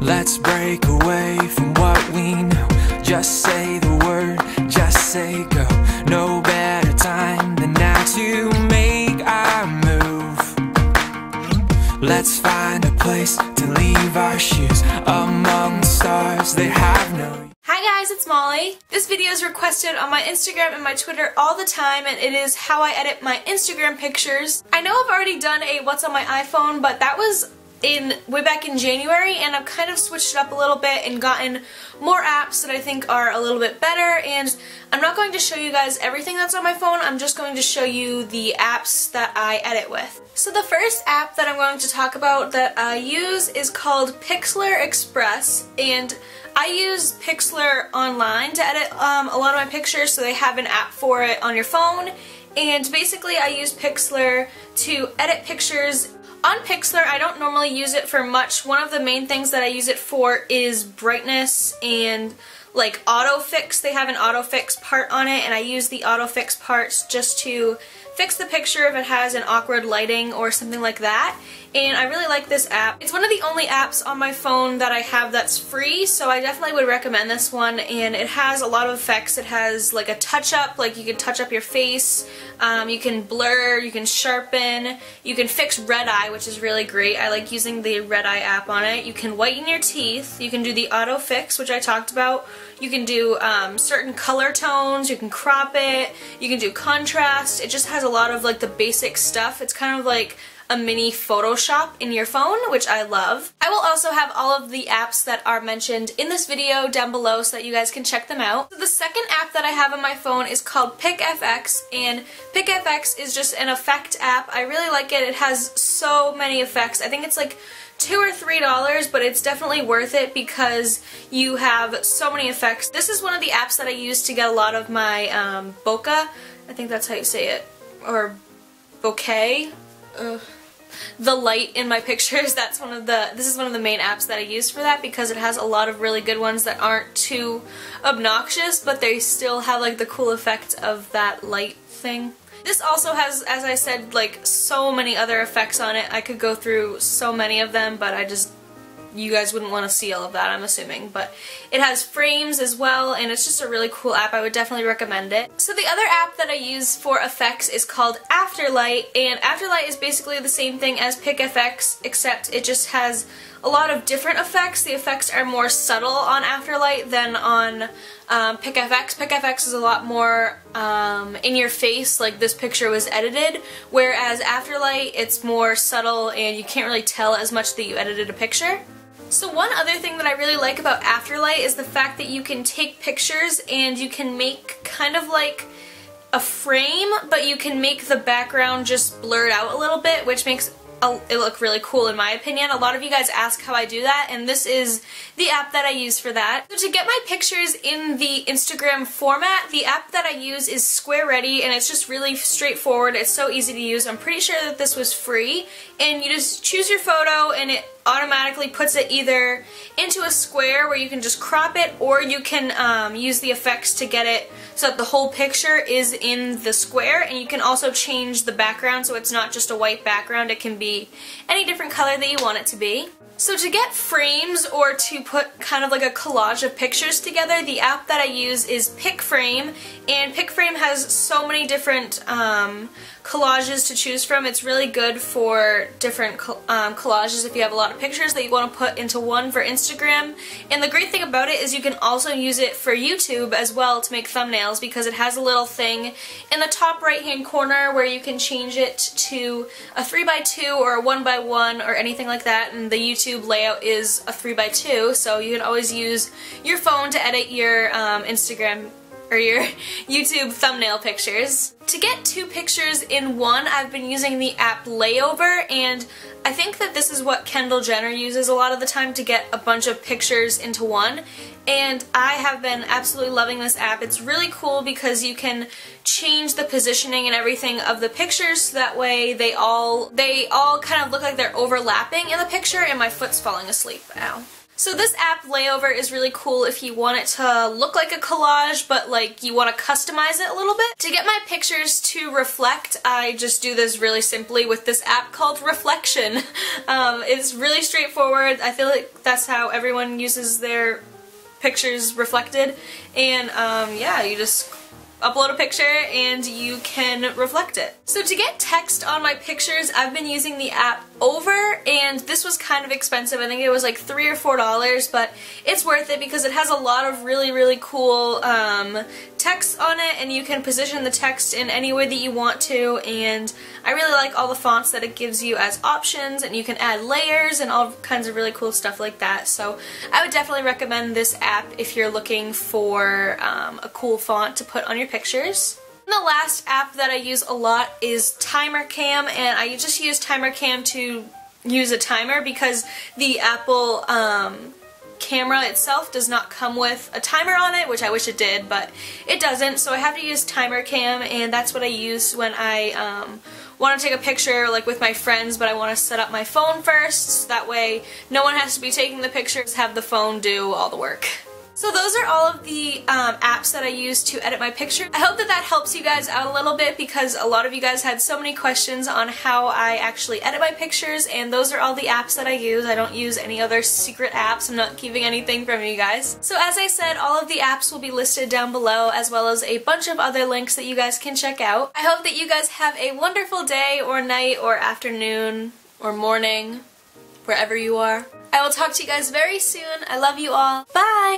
Let's break away from what we know. Just say the word, just say go. No better time than now to make our move. Let's find a place to leave our shoes among the stars that have no. Hi guys, it's Molly. This video is requested on my Instagram and my Twitter all the time, and it is how I edit my Instagram pictures. I know I've already done a what's on my iPhone, but that was way back in January, and I've kind of switched it up a little bit and gotten more apps that I think are a little bit better. And I'm not going to show you guys everything that's on my phone, I'm just going to show you the apps that I edit with. So the first app that I'm going to talk about that I use is called Pixlr Express, and I use Pixlr online to edit a lot of my pictures, so they have an app for it on your phone. And basically I use Pixlr to edit pictures. On Pixlr, I don't normally use it for much. One of the main things that I use it for is brightness and like autofix. They have an autofix part on it, and I use the autofix parts just to fix the picture if it has an awkward lighting or something like that. And I really like this app. It's one of the only apps on my phone that I have that's free, so I definitely would recommend this one. And it has a lot of effects. It has like a touch-up, like you can touch up your face, you can blur, you can sharpen, you can fix red eye, which is really great. I like using the red eye app on it. You can whiten your teeth, you can do the auto fix, which I talked about. You can do certain color tones, you can crop it, you can do contrast. It just has a lot of like the basic stuff. It's kind of like a mini Photoshop in your phone, which I love. I will also have all of the apps that are mentioned in this video down below so that you guys can check them out. So the second app that I have on my phone is called Picfx, and Picfx is just an effect app. I really like it. It has so many effects. I think it's like $2 or $3, but it's definitely worth it because you have so many effects. This is one of the apps that I use to get a lot of my bokeh, I think that's how you say it, or bokeh. The light in my pictures. This is one of the main apps that I use for that because it has a lot of really good ones that aren't too obnoxious, but they still have like the cool effect of that light thing. This also has, as I said, like so many other effects on it. I could go through so many of them, but you guys wouldn't want to see all of that, I'm assuming. But it has frames as well, and it's just a really cool app. I would definitely recommend it. So the other app that I use for effects is called Afterlight, and Afterlight is basically the same thing as Picfx, except it just has a lot of different effects. The effects are more subtle on Afterlight than on Picfx. Picfx is a lot more in your face, like this picture was edited, whereas Afterlight, it's more subtle and you can't really tell as much that you edited a picture. So one other thing that I really like about Afterlight is the fact that you can take pictures and you can make kind of like a frame, but you can make the background just blurred out a little bit, which makes it look really cool in my opinion. A lot of you guys ask how I do that, and this is the app that I use for that. So to get my pictures in the Instagram format, the app that I use is Square Ready, and it's just really straightforward. It's so easy to use. I'm pretty sure that this was free, and you just choose your photo and it automatically puts it either into a square where you can just crop it, or you can use the effects to get it so that the whole picture is in the square, and you can also change the background so it's not just a white background. It can be any different color that you want it to be. So to get frames or to put kind of like a collage of pictures together, the app that I use is PicFrame, and PicFrame has so many different collages to choose from. It's really good for different collages if you have a lot of pictures that you want to put into one for Instagram. And the great thing about it is you can also use it for YouTube as well to make thumbnails, because it has a little thing in the top right hand corner where you can change it to a 3x2 or a 1x1 or anything like that, and the YouTube layout is a 3x2, so you can always use your phone to edit your Instagram or your YouTube thumbnail pictures. To get two pictures in one, I've been using the app Layover, and I think that this is what Kendall Jenner uses a lot of the time to get a bunch of pictures into one, and I have been absolutely loving this app. It's really cool because you can change the positioning and everything of the pictures so that way they all kind of look like they're overlapping in the picture, and my foot's falling asleep. Ow. So this app, Layover, is really cool if you want it to look like a collage, but like you want to customize it a little bit. To get my pictures to reflect, I just do this really simply with this app called Reflection. It's really straightforward. I feel like that's how everyone uses their pictures reflected, and yeah, you just upload a picture and you can reflect it. So to get text on my pictures, I've been using the app Over, and this was kind of expensive. I think it was like $3 or $4, but it's worth it because it has a lot of really cool text on it, and you can position the text in any way that you want to, and I really like all the fonts that it gives you as options, and you can add layers and all kinds of really cool stuff like that. So I would definitely recommend this app if you're looking for a cool font to put on your pictures. And the last app that I use a lot is TimerCam, and I just use TimerCam to use a timer because the Apple camera itself does not come with a timer on it, which I wish it did, but it doesn't, so I have to use TimerCam, and that's what I use when I want to take a picture like with my friends, but I want to set up my phone first, so that way no one has to be taking the pictures, have the phone do all the work. So those are all of the apps that I use to edit my picture. I hope that that helps you guys out a little bit because a lot of you guys had so many questions on how I actually edit my pictures, and those are all the apps that I use. I don't use any other secret apps. I'm not keeping anything from you guys. So as I said, all of the apps will be listed down below, as well as a bunch of other links that you guys can check out. I hope that you guys have a wonderful day or night or afternoon or morning, wherever you are. I will talk to you guys very soon. I love you all. Bye!